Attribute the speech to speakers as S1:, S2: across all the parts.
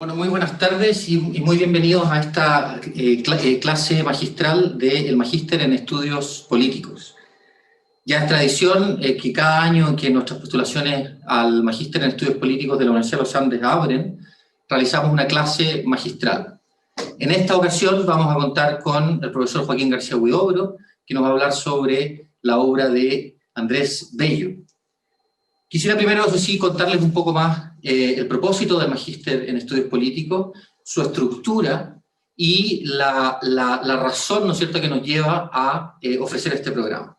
S1: Bueno, muy buenas tardes y muy bienvenidos a esta clase magistral del Magíster en Estudios Políticos. Ya es tradición que cada año que nuestras postulaciones al Magíster en Estudios Políticos de la Universidad de los Andes abren, realizamos una clase magistral. En esta ocasión vamos a contar con el profesor Joaquín García Huidobro, que nos va a hablar sobre la obra de Andrés Bello. Quisiera primero, eso sí, contarles un poco más el propósito del Magíster en Estudios Políticos, su estructura y la razón, ¿no es cierto?, que nos lleva a ofrecer este programa.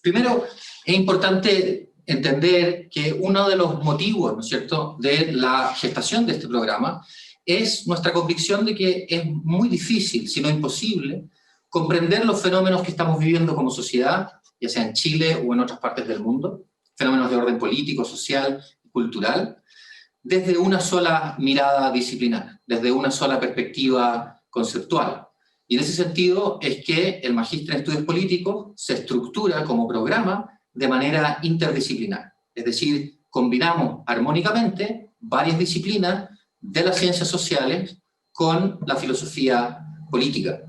S1: Primero, es importante entender que uno de los motivos, ¿no es cierto?, de la gestación de este programa es nuestra convicción de que es muy difícil, si no imposible, comprender los fenómenos que estamos viviendo como sociedad, ya sea en Chile o en otras partes del mundo, fenómenos de orden político, social y cultural, desde una sola mirada disciplinar, desde una sola perspectiva conceptual. Y en ese sentido es que el Magíster en Estudios Políticos se estructura como programa de manera interdisciplinar. Es decir, combinamos armónicamente varias disciplinas de las ciencias sociales con la filosofía política.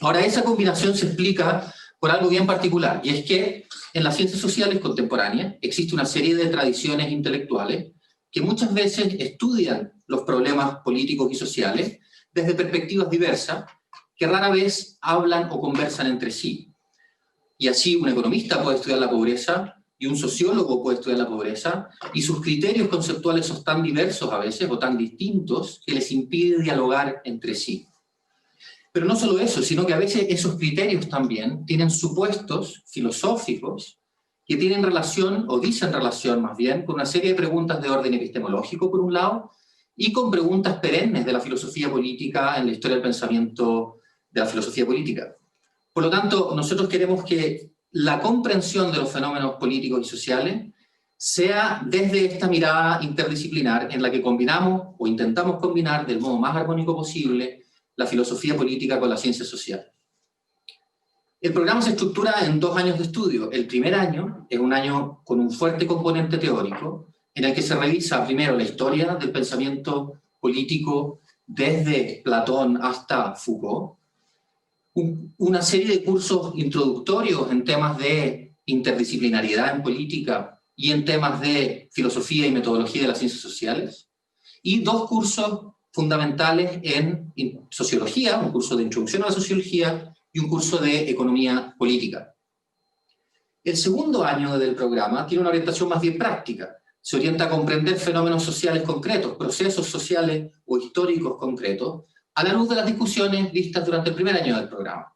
S1: Ahora, esa combinación se explica por algo bien particular, y es que en las ciencias sociales contemporáneas existe una serie de tradiciones intelectuales que muchas veces estudian los problemas políticos y sociales desde perspectivas diversas, que rara vez hablan o conversan entre sí. Y así un economista puede estudiar la pobreza, y un sociólogo puede estudiar la pobreza, y sus criterios conceptuales son tan diversos a veces, o tan distintos, que les impide dialogar entre sí. Pero no solo eso, sino que a veces esos criterios también tienen supuestos filosóficos que tienen relación, o dicen relación más bien, con una serie de preguntas de orden epistemológico, por un lado, y con preguntas perennes de la filosofía política en la historia del pensamiento de la filosofía política. Por lo tanto, nosotros queremos que la comprensión de los fenómenos políticos y sociales sea desde esta mirada interdisciplinar en la que combinamos, o intentamos combinar del modo más armónico posible, la filosofía política con la ciencia social. El programa se estructura en 2 años de estudio. El primer año es un año con un fuerte componente teórico, en el que se revisa primero la historia del pensamiento político desde Platón hasta Foucault, una serie de cursos introductorios en temas de interdisciplinariedad en política y en temas de filosofía y metodología de las ciencias sociales, y 2 cursos fundamentales en sociología, un curso de introducción a la sociología y un curso de economía política. El segundo año del programa tiene una orientación más bien práctica. Se orienta a comprender fenómenos sociales concretos, procesos sociales o históricos concretos, a la luz de las discusiones vistas durante el primer año del programa.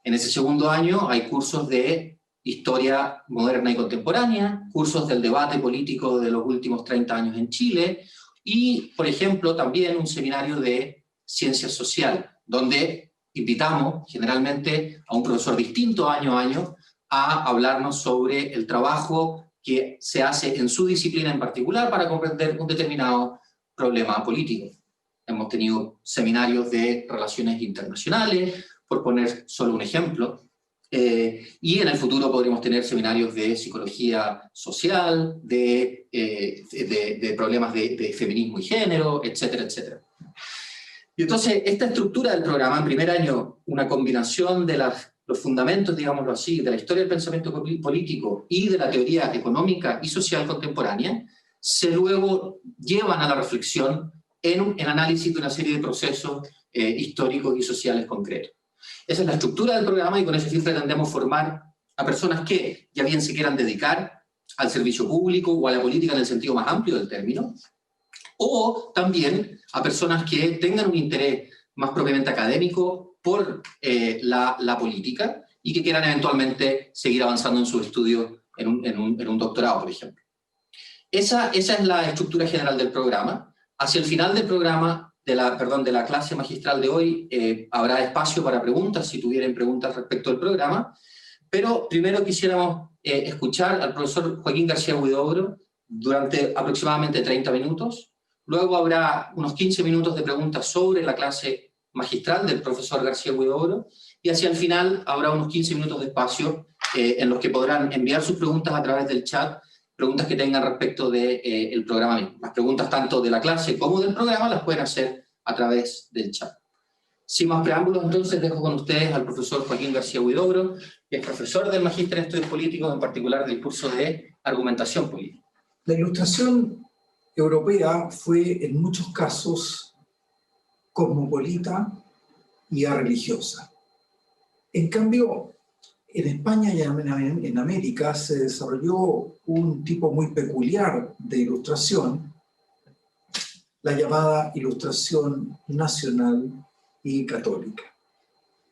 S1: En ese segundo año hay cursos de historia moderna y contemporánea, cursos del debate político de los últimos 30 años en Chile, y, por ejemplo, también un seminario de ciencias sociales, donde invitamos generalmente a un profesor distinto año a año a hablarnos sobre el trabajo que se hace en su disciplina en particular para comprender un determinado problema político. Hemos tenido seminarios de relaciones internacionales, por poner solo un ejemplo, y en el futuro podremos tener seminarios de psicología social, de problemas de feminismo y género, etcétera, etcétera. Y entonces, esta estructura del programa, en primer año, una combinación de los fundamentos, digámoslo así, de la historia del pensamiento político y de la teoría económica y social contemporánea, se luego llevan a la reflexión en análisis de una serie de procesos históricos y sociales concretos. Esa es la estructura del programa, y con ese fin pretendemos formar a personas que ya bien se quieran dedicar al servicio público o a la política en el sentido más amplio del término, o también a personas que tengan un interés más propiamente académico por la política y que quieran eventualmente seguir avanzando en su estudio en un doctorado, por ejemplo. Esa es la estructura general del programa. Hacia el final del programa, de la clase magistral de hoy, habrá espacio para preguntas, si tuvieran preguntas respecto al programa, pero primero quisiéramos escuchar al profesor Joaquín García Huidobro durante aproximadamente 30 minutos, luego habrá unos 15 minutos de preguntas sobre la clase magistral del profesor García Huidobro, y hacia el final habrá unos 15 minutos de espacio en los que podrán enviar sus preguntas a través del chat, preguntas que tengan respecto del programa mismo. Las preguntas tanto de la clase como del programa las pueden hacer a través del chat. Sin más preámbulos, entonces, dejo con ustedes al profesor Joaquín García Huidobro, que es profesor del Magíster en Estudios Políticos, en particular del curso de Argumentación Política.
S2: La Ilustración europea fue, en muchos casos, cosmopolita y religiosa. En cambio, en España y en América se desarrolló un tipo muy peculiar de ilustración, la llamada Ilustración nacional y católica.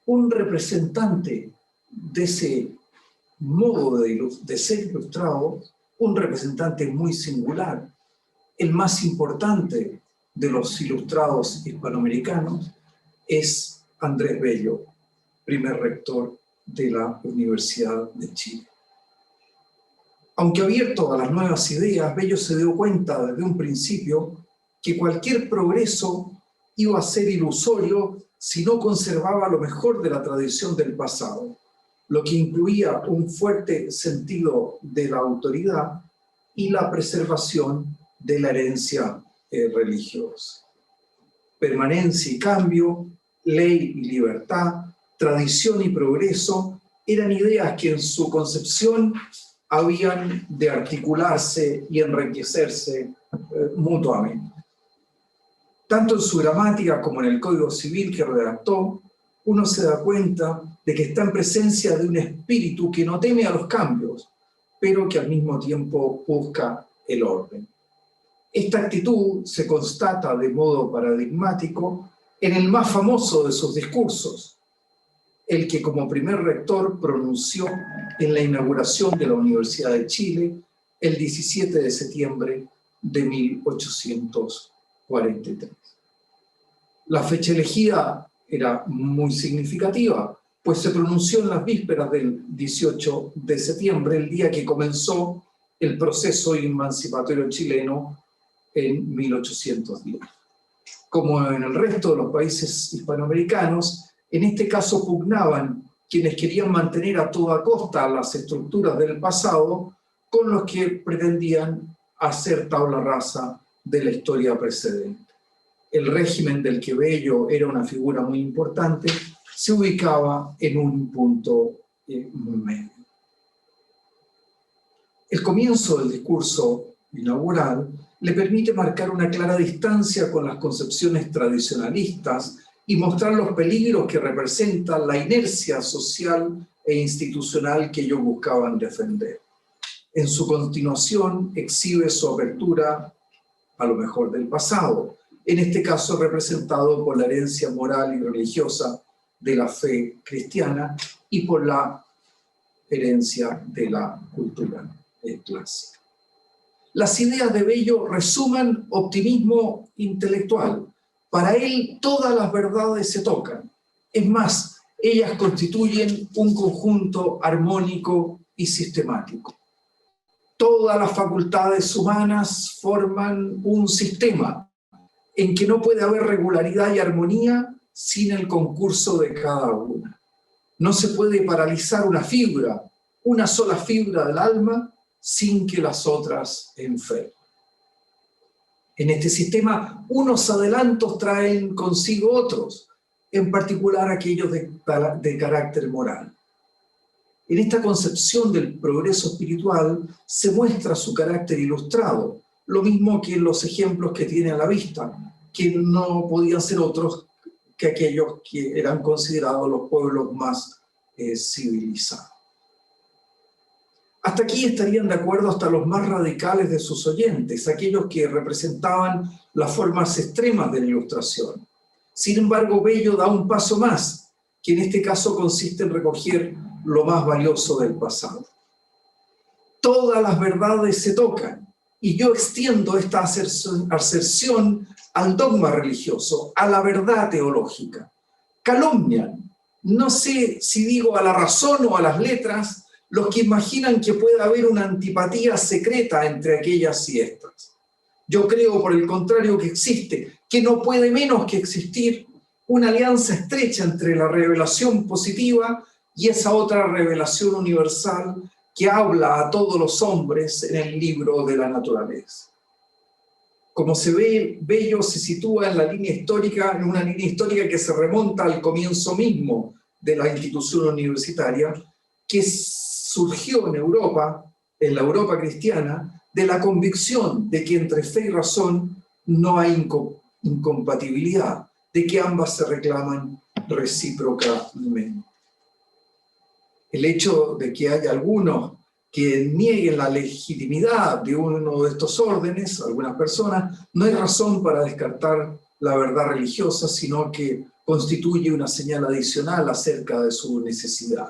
S2: Un representante de ese modo de ser ilustrado, un representante muy singular, el más importante de los ilustrados hispanoamericanos, es Andrés Bello, primer rector de la Universidad de Chile. Aunque abierto a las nuevas ideas, Bello se dio cuenta desde un principio que cualquier progreso iba a ser ilusorio si no conservaba lo mejor de la tradición del pasado, lo que incluía un fuerte sentido de la autoridad y la preservación de la herencia religiosa. Permanencia y cambio, ley y libertad, tradición y progreso eran ideas que en su concepción habían de articularse y enriquecerse mutuamente. Tanto en su gramática como en el Código Civil que redactó, uno se da cuenta de que está en presencia de un espíritu que no teme a los cambios, pero que al mismo tiempo busca el orden. Esta actitud se constata de modo paradigmático en el más famoso de sus discursos, el que como primer rector pronunció en la inauguración de la Universidad de Chile el 17 de septiembre de 1843. La fecha elegida era muy significativa, pues se pronunció en las vísperas del 18 de septiembre, el día que comenzó el proceso emancipatorio chileno en 1810. Como en el resto de los países hispanoamericanos, en este caso pugnaban quienes querían mantener a toda costa las estructuras del pasado con los que pretendían hacer tabla rasa de la historia precedente. El régimen del que Bello era una figura muy importante se ubicaba en un punto medio. El comienzo del discurso inaugural le permite marcar una clara distancia con las concepciones tradicionalistas y mostrar los peligros que representa la inercia social e institucional que ellos buscaban defender. En su continuación exhibe su apertura a lo mejor del pasado, en este caso representado por la herencia moral y religiosa de la fe cristiana y por la herencia de la cultura clásica. Las ideas de Bello resuman optimismo intelectual. Para él todas las verdades se tocan. Es más, ellas constituyen un conjunto armónico y sistemático. Todas las facultades humanas forman un sistema en que no puede haber regularidad y armonía sin el concurso de cada una. No se puede paralizar una fibra, una sola fibra del alma, sin que las otras enfermen. En este sistema, unos adelantos traen consigo otros, en particular aquellos de carácter moral. En esta concepción del progreso espiritual se muestra su carácter ilustrado, lo mismo que en los ejemplos que tiene a la vista, que no podían ser otros que aquellos que eran considerados los pueblos más civilizados. Hasta aquí estarían de acuerdo hasta los más radicales de sus oyentes, aquellos que representaban las formas extremas de la ilustración. Sin embargo, Bello da un paso más, que en este caso consiste en recoger lo más valioso del pasado. Todas las verdades se tocan, y yo extiendo esta aserción al dogma religioso, a la verdad teológica. Calumnian, no sé si digo a la razón o a las letras, los que imaginan que puede haber una antipatía secreta entre aquellas y estas. Yo creo, por el contrario, que existe, que no puede menos que existir una alianza estrecha entre la revelación positiva y esa otra revelación universal que habla a todos los hombres en el libro de la naturaleza. Como se ve, Bello se sitúa en la línea histórica, en una línea histórica que se remonta al comienzo mismo de la institución universitaria, que surgió en Europa, en la Europa cristiana, de la convicción de que entre fe y razón no hay incompatibilidad, de que ambas se reclaman recíprocamente. El hecho de que haya algunos que nieguen la legitimidad de uno de estos órdenes, algunas personas, no es razón para descartar la verdad religiosa, sino que constituye una señal adicional acerca de su necesidad.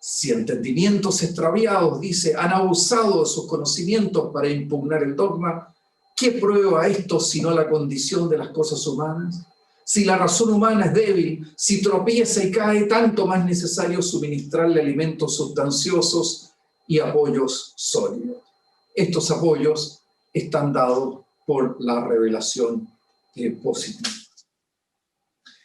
S2: Si entendimientos extraviados, dice, han abusado de sus conocimientos para impugnar el dogma, ¿qué prueba esto sino la condición de las cosas humanas? Si la razón humana es débil, si tropieza y cae, tanto más necesario suministrarle alimentos sustanciosos y apoyos sólidos. Estos apoyos están dados por la revelación positiva.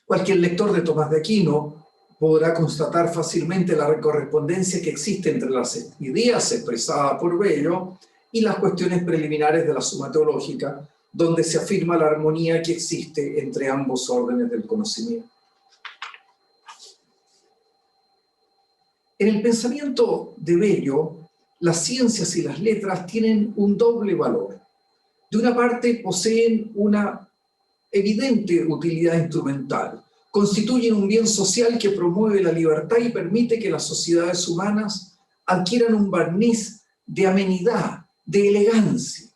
S2: Cualquier lector de Tomás de Aquino podrá constatar fácilmente la correspondencia que existe entre las ideas expresadas por Bello y las cuestiones preliminares de la Suma Teológica, donde se afirma la armonía que existe entre ambos órdenes del conocimiento. En el pensamiento de Bello, las ciencias y las letras tienen un doble valor. De una parte, poseen una evidente utilidad instrumental. Constituyen un bien social que promueve la libertad y permite que las sociedades humanas adquieran un barniz de amenidad, de elegancia,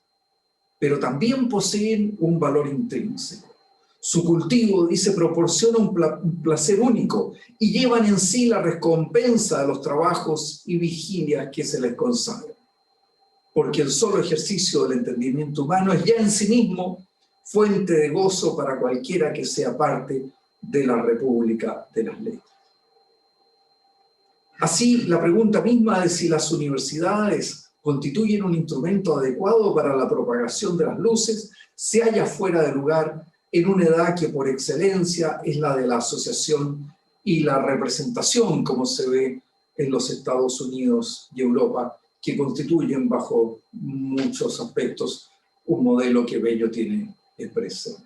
S2: pero también poseen un valor intrínseco. Su cultivo, dice, proporciona un placer único y llevan en sí la recompensa de los trabajos y vigilias que se les consagran. Porque el solo ejercicio del entendimiento humano es ya en sí mismo fuente de gozo para cualquiera que sea parte de la República de las Letras. Así, la pregunta misma de si las universidades constituyen un instrumento adecuado para la propagación de las luces se halla fuera de lugar en una edad que por excelencia es la de la asociación y la representación, como se ve en los Estados Unidos y Europa, que constituyen bajo muchos aspectos un modelo que Bello tiene presente.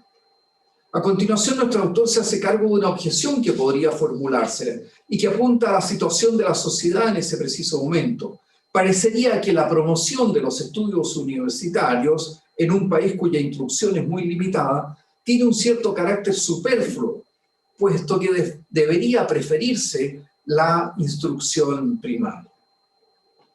S2: A continuación, nuestro autor se hace cargo de una objeción que podría formularse y que apunta a la situación de la sociedad en ese preciso momento. Parecería que la promoción de los estudios universitarios en un país cuya instrucción es muy limitada tiene un cierto carácter superfluo, puesto que debería preferirse la instrucción primaria.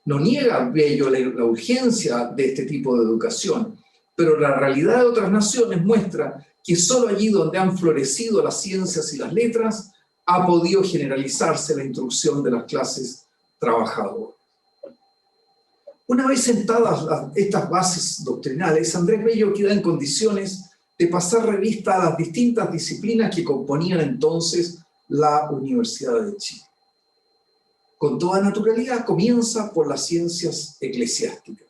S2: No niega Bello la urgencia de este tipo de educación, pero la realidad de otras naciones muestra que solo allí donde han florecido las ciencias y las letras ha podido generalizarse la instrucción de las clases trabajadoras. Una vez sentadas estas bases doctrinales, Andrés Bello queda en condiciones de pasar revista a las distintas disciplinas que componían entonces la Universidad de Chile. Con toda naturalidad comienza por las ciencias eclesiásticas.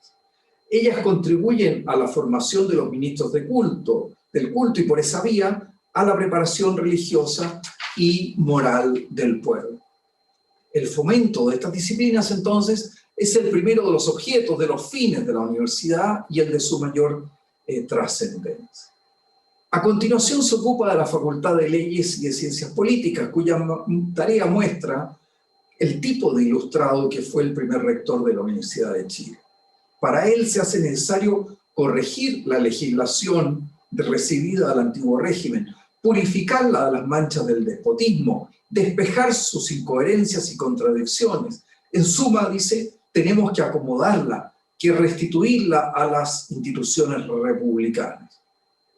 S2: Ellas contribuyen a la formación de los ministros del culto y por esa vía a la preparación religiosa y moral del pueblo. El fomento de estas disciplinas, entonces, es el primero de los objetos, de los fines de la universidad y el de su mayor trascendencia. A continuación se ocupa de la Facultad de Leyes y de Ciencias Políticas, cuya tarea muestra el tipo de ilustrado que fue el primer rector de la Universidad de Chile. Para él se hace necesario corregir la legislación recibida del antiguo régimen, purificarla de las manchas del despotismo, despejar sus incoherencias y contradicciones. En suma, dice, tenemos que acomodarla, que restituirla a las instituciones republicanas.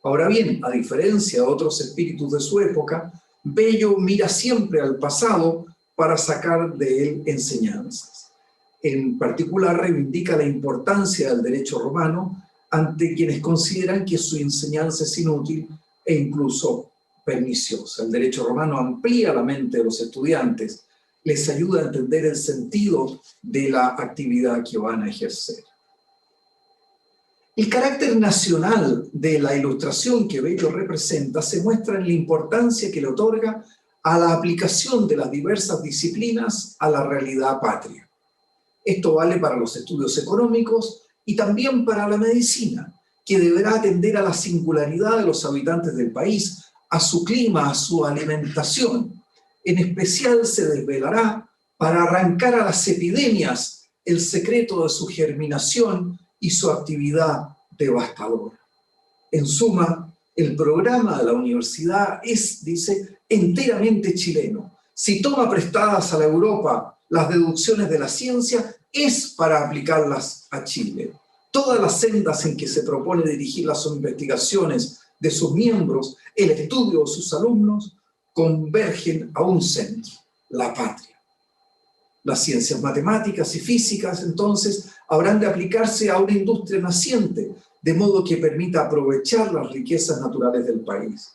S2: Ahora bien, a diferencia de otros espíritus de su época, Bello mira siempre al pasado para sacar de él enseñanzas. En particular, reivindica la importancia del derecho romano ante quienes consideran que su enseñanza es inútil e incluso perniciosa. El derecho romano amplía la mente de los estudiantes, les ayuda a entender el sentido de la actividad que van a ejercer. El carácter nacional de la ilustración que Bello representa se muestra en la importancia que le otorga a la aplicación de las diversas disciplinas a la realidad patria. Esto vale para los estudios económicos y también para la medicina, que deberá atender a la singularidad de los habitantes del país, a su clima, a su alimentación. En especial se desvelará para arrancar a las epidemias el secreto de su germinación y su actividad devastadora. En suma, el programa de la universidad es, dice, enteramente chileno. Si toma prestadas a la Europa las deducciones de la ciencia, es para aplicarlas a Chile. Todas las sendas en que se propone dirigir las investigaciones de sus miembros, el estudio de sus alumnos, convergen a un centro, la patria. Las ciencias matemáticas y físicas, entonces, habrán de aplicarse a una industria naciente, de modo que permita aprovechar las riquezas naturales del país.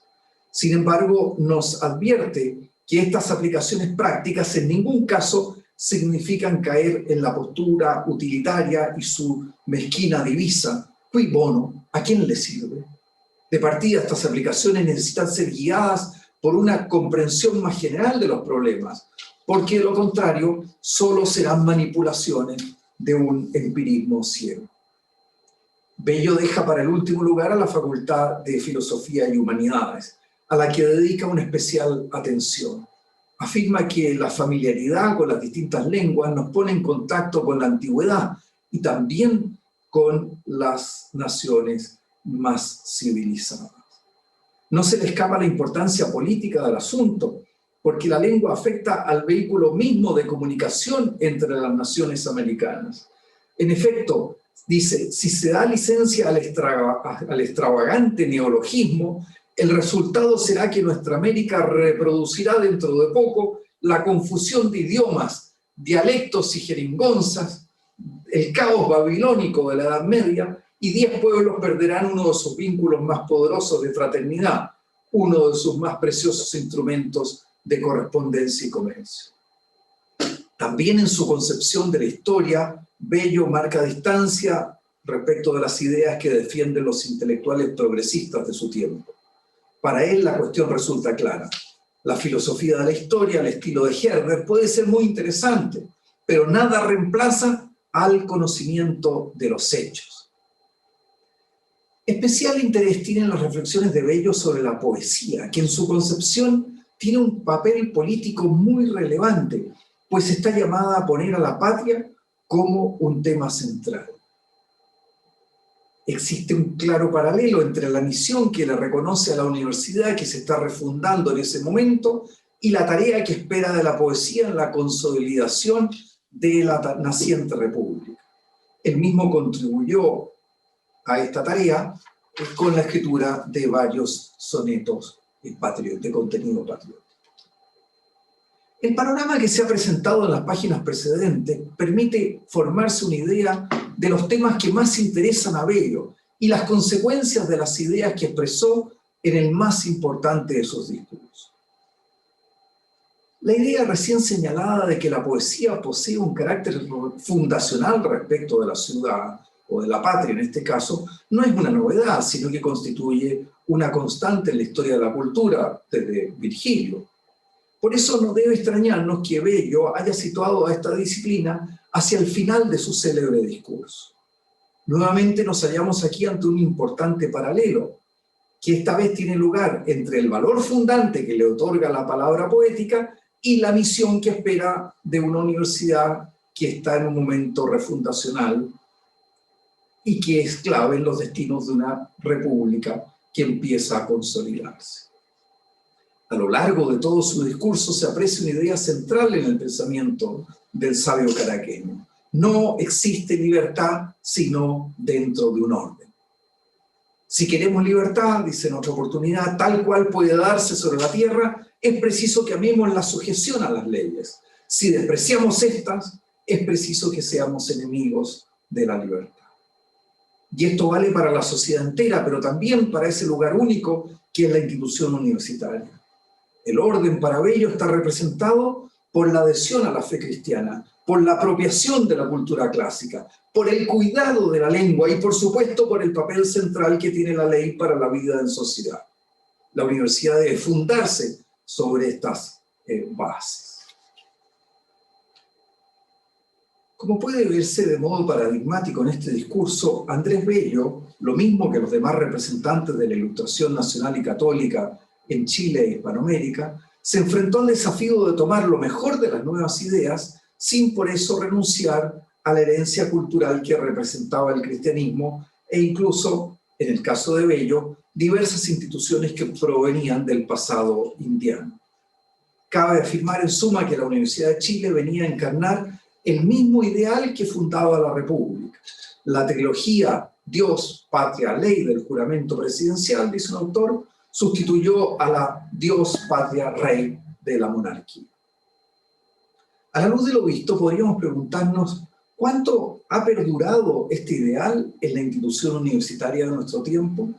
S2: Sin embargo, nos advierte que estas aplicaciones prácticas en ningún caso significan caer en la postura utilitaria y su mezquina divisa, cui bono, ¿a quién le sirve? De partida, estas aplicaciones necesitan ser guiadas por una comprensión más general de los problemas, porque de lo contrario solo serán manipulaciones de un empirismo ciego. Bello deja para el último lugar a la Facultad de Filosofía y Humanidades, a la que dedica una especial atención. Afirma que la familiaridad con las distintas lenguas nos pone en contacto con la antigüedad y también con las naciones más civilizadas. No se le escapa la importancia política del asunto, porque la lengua afecta al vehículo mismo de comunicación entre las naciones americanas. En efecto, dice, si se da licencia al extravagante neologismo, el resultado será que nuestra América reproducirá dentro de poco la confusión de idiomas, dialectos y jeringonzas, el caos babilónico de la Edad Media, y 10 pueblos perderán uno de sus vínculos más poderosos de fraternidad, uno de sus más preciosos instrumentos de correspondencia y comercio. También en su concepción de la historia, Bello marca distancia respecto de las ideas que defienden los intelectuales progresistas de su tiempo. Para él la cuestión resulta clara. La filosofía de la historia, al estilo de Herder, puede ser muy interesante, pero nada reemplaza al conocimiento de los hechos. Especial interés tienen las reflexiones de Bello sobre la poesía, que en su concepción tiene un papel político muy relevante, pues está llamada a poner a la patria como un tema central. Existe un claro paralelo entre la misión que le reconoce a la universidad que se está refundando en ese momento y la tarea que espera de la poesía en la consolidación de la naciente república. Él mismo contribuyó a esta tarea con la escritura de varios sonetos de contenido patriótico. El panorama que se ha presentado en las páginas precedentes permite formarse una idea de los temas que más interesan a Bello y las consecuencias de las ideas que expresó en el más importante de sus discursos. La idea recién señalada de que la poesía posee un carácter fundacional respecto de la ciudad, o de la patria en este caso, no es una novedad, sino que constituye una constante en la historia de la cultura desde Virgilio. Por eso no debe extrañarnos que Bello haya situado a esta disciplina hacia el final de su célebre discurso. Nuevamente nos hallamos aquí ante un importante paralelo, que esta vez tiene lugar entre el valor fundante que le otorga la palabra poética y la misión que espera de una universidad que está en un momento refundacional y que es clave en los destinos de una república que empieza a consolidarse. A lo largo de todo su discurso se aprecia una idea central en el pensamiento del sabio caraqueño. No existe libertad sino dentro de un orden. Si queremos libertad, dice en otra oportunidad, tal cual puede darse sobre la tierra, es preciso que amemos la sujeción a las leyes. Si despreciamos estas, es preciso que seamos enemigos de la libertad. Y esto vale para la sociedad entera, pero también para ese lugar único que es la institución universitaria. El orden para Bello está representado por la adhesión a la fe cristiana, por la apropiación de la cultura clásica, por el cuidado de la lengua y, por supuesto, por el papel central que tiene la ley para la vida en sociedad. La universidad debe fundarse sobre estas bases. Como puede verse de modo paradigmático en este discurso, Andrés Bello, lo mismo que los demás representantes de la Ilustración nacional y católica en Chile e Hispanoamérica, se enfrentó al desafío de tomar lo mejor de las nuevas ideas sin por eso renunciar a la herencia cultural que representaba el cristianismo e incluso, en el caso de Bello, diversas instituciones que provenían del pasado indiano. Cabe afirmar en suma que la Universidad de Chile venía a encarnar el mismo ideal que fundaba la República. La trilogía Dios, Patria, Ley del juramento presidencial, dice un autor, sustituyó a la Dios, Patria, Rey de la monarquía. A la luz de lo visto, podríamos preguntarnos ¿cuánto ha perdurado este ideal en la institución universitaria de nuestro tiempo?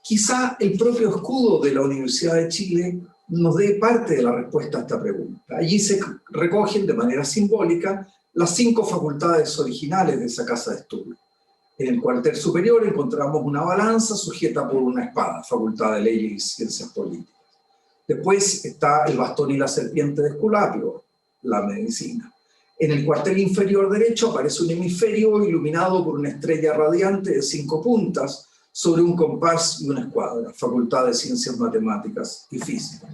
S2: Quizá el propio escudo de la Universidad de Chile nos dé parte de la respuesta a esta pregunta. Allí se recogen de manera simbólica las 5 facultades originales de esa casa de estudio. En el cuartel superior encontramos una balanza sujeta por una espada, Facultad de Leyes y Ciencias Políticas. Después está el bastón y la serpiente de Esculapio, la medicina. En el cuartel inferior derecho aparece un hemisferio iluminado por una estrella radiante de 5 puntas sobre un compás y una escuadra, Facultad de Ciencias Matemáticas y Físicas.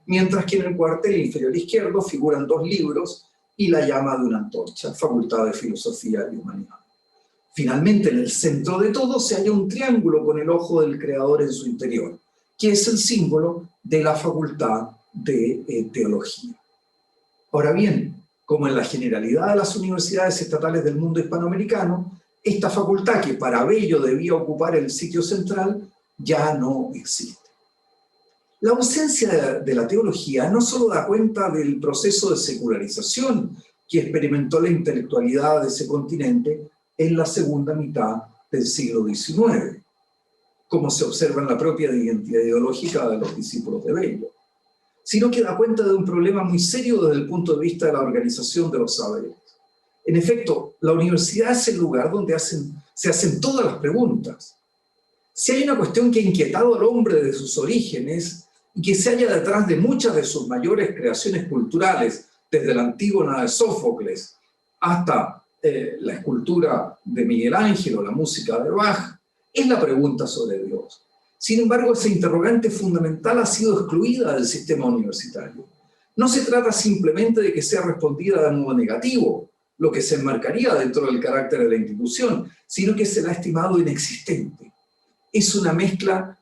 S2: Mientras que en el cuartel inferior izquierdo figuran 2 libros y la llama de una antorcha, Facultad de Filosofía y Humanidad. Finalmente, en el centro de todo se halla un triángulo con el ojo del creador en su interior, que es el símbolo de la Facultad de Teología. Ahora bien, como en la generalidad de las universidades estatales del mundo hispanoamericano, esta facultad que para Bello debía ocupar el sitio central ya no existe. La ausencia de la teología no solo da cuenta del proceso de secularización que experimentó la intelectualidad de ese continente en la segunda mitad del siglo XIX, como se observa en la propia identidad ideológica de los discípulos de Bello, sino que da cuenta de un problema muy serio desde el punto de vista de la organización de los saberes. En efecto, la universidad es el lugar donde se hacen todas las preguntas. Si hay una cuestión que ha inquietado al hombre desde sus orígenes y que se halla detrás de muchas de sus mayores creaciones culturales, desde la Antígona de Sófocles hasta la escultura de Miguel Ángel o la música de Bach, es la pregunta sobre Dios. Sin embargo, esa interrogante fundamental ha sido excluida del sistema universitario. No se trata simplemente de que sea respondida de modo negativo, lo que se enmarcaría dentro del carácter de la institución, sino que se la ha estimado inexistente. Es una muestra,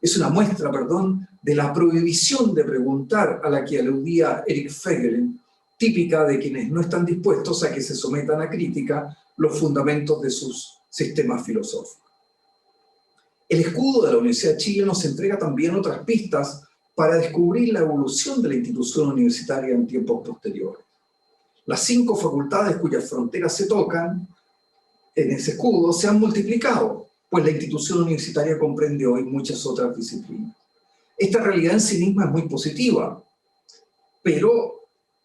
S2: de la prohibición de preguntar a la que aludía Eric Fegelen, típica de quienes no están dispuestos a que se sometan a crítica los fundamentos de sus sistemas filosóficos. El escudo de la Universidad de Chile nos entrega también otras pistas para descubrir la evolución de la institución universitaria en tiempos posteriores. Las 5 facultades cuyas fronteras se tocan en ese escudo se han multiplicado, pues la institución universitaria comprende hoy muchas otras disciplinas. Esta realidad en sí misma es muy positiva, pero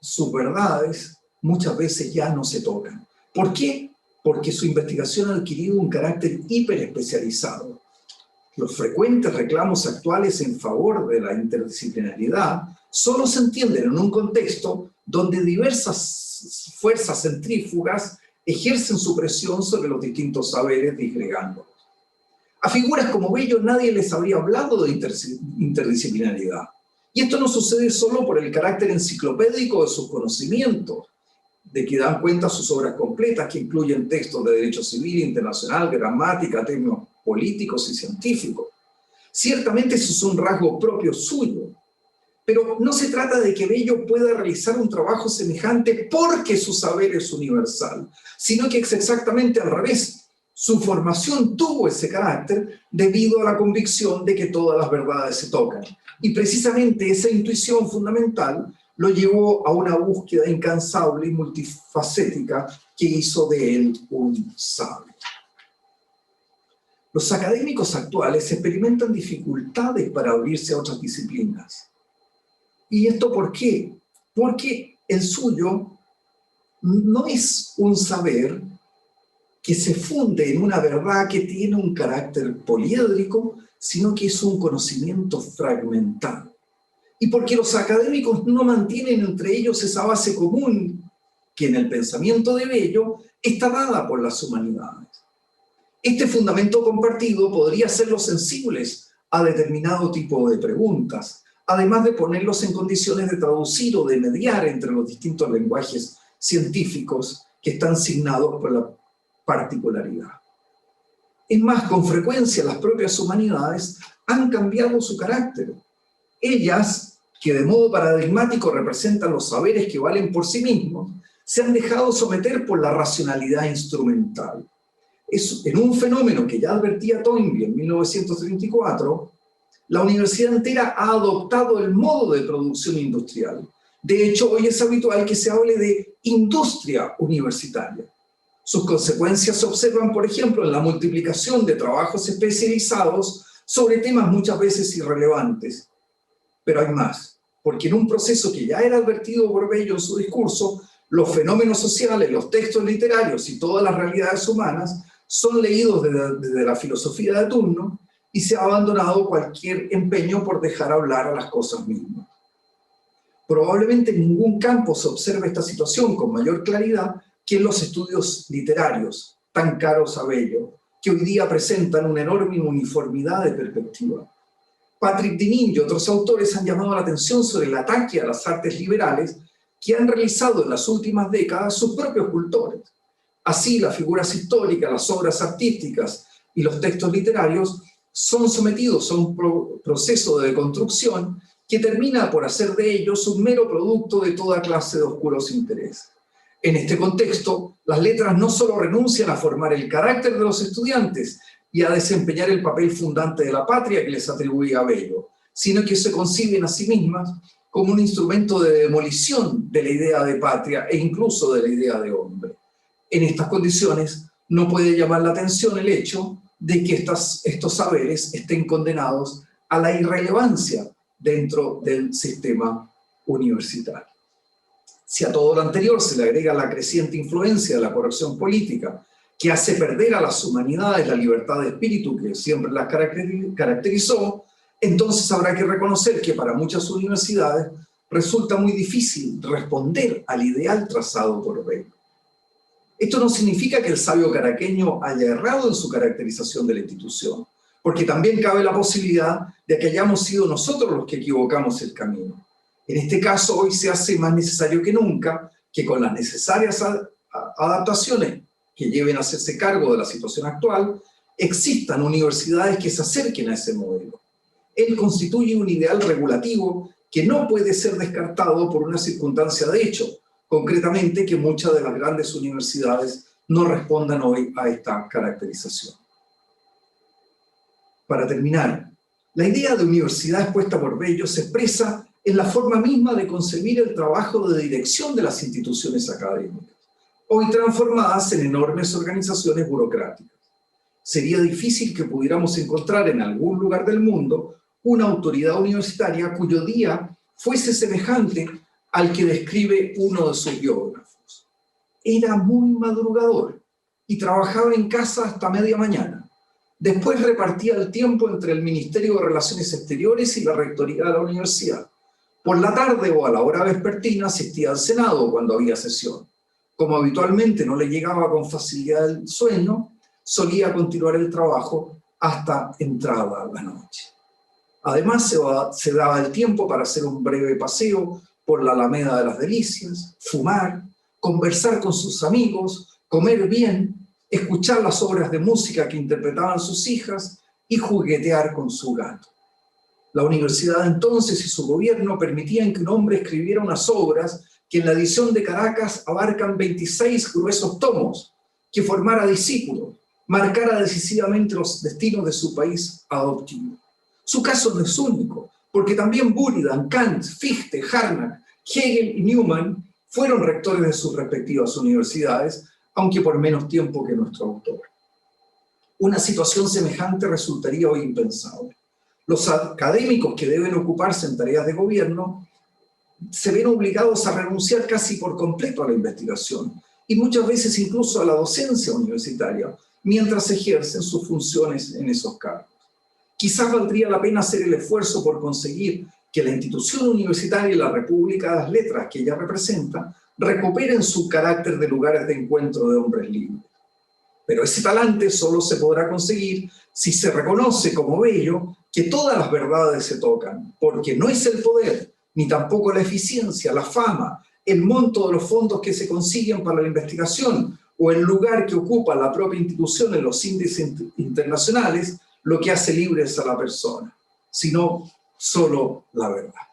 S2: sus verdades muchas veces ya no se tocan. ¿Por qué? Porque su investigación ha adquirido un carácter hiperespecializado. Los frecuentes reclamos actuales en favor de la interdisciplinariedad solo se entienden en un contexto donde diversas fuerzas centrífugas ejercen su presión sobre los distintos saberes disgregándolos. A figuras como Bello nadie les habría hablado de interdisciplinariedad. Y esto no sucede solo por el carácter enciclopédico de sus conocimientos, de que dan cuenta sus obras completas, que incluyen textos de derecho civil, internacional, gramática, términos políticos y científicos. Ciertamente eso es un rasgo propio suyo, pero no se trata de que Bello pueda realizar un trabajo semejante porque su saber es universal, sino que es exactamente al revés. Su formación tuvo ese carácter debido a la convicción de que todas las verdades se tocan. Y precisamente esa intuición fundamental lo llevó a una búsqueda incansable y multifacética que hizo de él un sabio. Los académicos actuales experimentan dificultades para abrirse a otras disciplinas. ¿Y esto por qué? Porque el suyo no es un saber que se funde en una verdad que tiene un carácter poliédrico, sino que es un conocimiento fragmentado. Y porque los académicos no mantienen entre ellos esa base común que en el pensamiento de Bello está dada por las humanidades. Este fundamento compartido podría hacerlos sensibles a determinado tipo de preguntas, además de ponerlos en condiciones de traducir o de mediar entre los distintos lenguajes científicos que están signados por la particularidad. Es más, con frecuencia las propias humanidades han cambiado su carácter. Ellas, que de modo paradigmático representan los saberes que valen por sí mismos, se han dejado someter por la racionalidad instrumental. En un fenómeno que ya advertía Toynbee en 1934, la universidad entera ha adoptado el modo de producción industrial. De hecho, hoy es habitual que se hable de industria universitaria. Sus consecuencias se observan, por ejemplo, en la multiplicación de trabajos especializados sobre temas muchas veces irrelevantes. Pero hay más, porque en un proceso que ya era advertido por Bello en su discurso, los fenómenos sociales, los textos literarios y todas las realidades humanas son leídos desde la filosofía de turno y se ha abandonado cualquier empeño por dejar hablar a las cosas mismas. Probablemente en ningún campo se observa esta situación con mayor claridad que en los estudios literarios, tan caros a Bello, que hoy día presentan una enorme uniformidad de perspectiva. Patrick Deneen y otros autores han llamado la atención sobre el ataque a las artes liberales que han realizado en las últimas décadas sus propios cultores. Así, las figuras históricas, las obras artísticas y los textos literarios son sometidos a un proceso de deconstrucción que termina por hacer de ellos un mero producto de toda clase de oscuros intereses. En este contexto, las letras no solo renuncian a formar el carácter de los estudiantes y a desempeñar el papel fundante de la patria que les atribuía a Bello, sino que se conciben a sí mismas como un instrumento de demolición de la idea de patria e incluso de la idea de hombre. En estas condiciones, no puede llamar la atención el hecho de que estos saberes estén condenados a la irrelevancia dentro del sistema universitario. Si a todo lo anterior se le agrega la creciente influencia de la corrección política, que hace perder a las humanidades la libertad de espíritu que siempre las caracterizó, entonces habrá que reconocer que para muchas universidades resulta muy difícil responder al ideal trazado por Bello. Esto no significa que el sabio caraqueño haya errado en su caracterización de la institución, porque también cabe la posibilidad de que hayamos sido nosotros los que equivocamos el camino. En este caso, hoy se hace más necesario que nunca que con las necesarias adaptaciones que lleven a hacerse cargo de la situación actual, existan universidades que se acerquen a ese modelo. Él constituye un ideal regulativo que no puede ser descartado por una circunstancia de hecho, concretamente que muchas de las grandes universidades no respondan hoy a esta caracterización. Para terminar, la idea de universidad expuesta por Bello se expresa en la forma misma de concebir el trabajo de dirección de las instituciones académicas, hoy transformadas en enormes organizaciones burocráticas. Sería difícil que pudiéramos encontrar en algún lugar del mundo una autoridad universitaria cuyo día fuese semejante al que describe uno de sus biógrafos. Era muy madrugador y trabajaba en casa hasta media mañana. Después repartía el tiempo entre el Ministerio de Relaciones Exteriores y la Rectoría de la universidad. Por la tarde o a la hora vespertina asistía al Senado cuando había sesión. Como habitualmente no le llegaba con facilidad el sueño, solía continuar el trabajo hasta entrada la noche. Además, se daba el tiempo para hacer un breve paseo por la Alameda de las Delicias, fumar, conversar con sus amigos, comer bien, escuchar las obras de música que interpretaban sus hijas y juguetear con su gato. La universidad entonces y su gobierno permitían que un hombre escribiera unas obras que en la edición de Caracas abarcan 26 gruesos tomos, que formara discípulos, marcara decisivamente los destinos de su país adoptivo. Su caso no es único, porque también Buridan, Kant, Fichte, Harnack, Hegel y Newman fueron rectores de sus respectivas universidades, aunque por menos tiempo que nuestro autor. Una situación semejante resultaría hoy impensable. Los académicos que deben ocuparse en tareas de gobierno se ven obligados a renunciar casi por completo a la investigación y muchas veces incluso a la docencia universitaria, mientras ejercen sus funciones en esos cargos. Quizás valdría la pena hacer el esfuerzo por conseguir que la institución universitaria y la República de las Letras que ella representa recuperen su carácter de lugares de encuentro de hombres libres. Pero ese talante solo se podrá conseguir si se reconoce como bello que todas las verdades se tocan, porque no es el poder, ni tampoco la eficiencia, la fama, el monto de los fondos que se consiguen para la investigación o el lugar que ocupa la propia institución en los índices internacionales lo que hace libres a la persona, sino solo la verdad.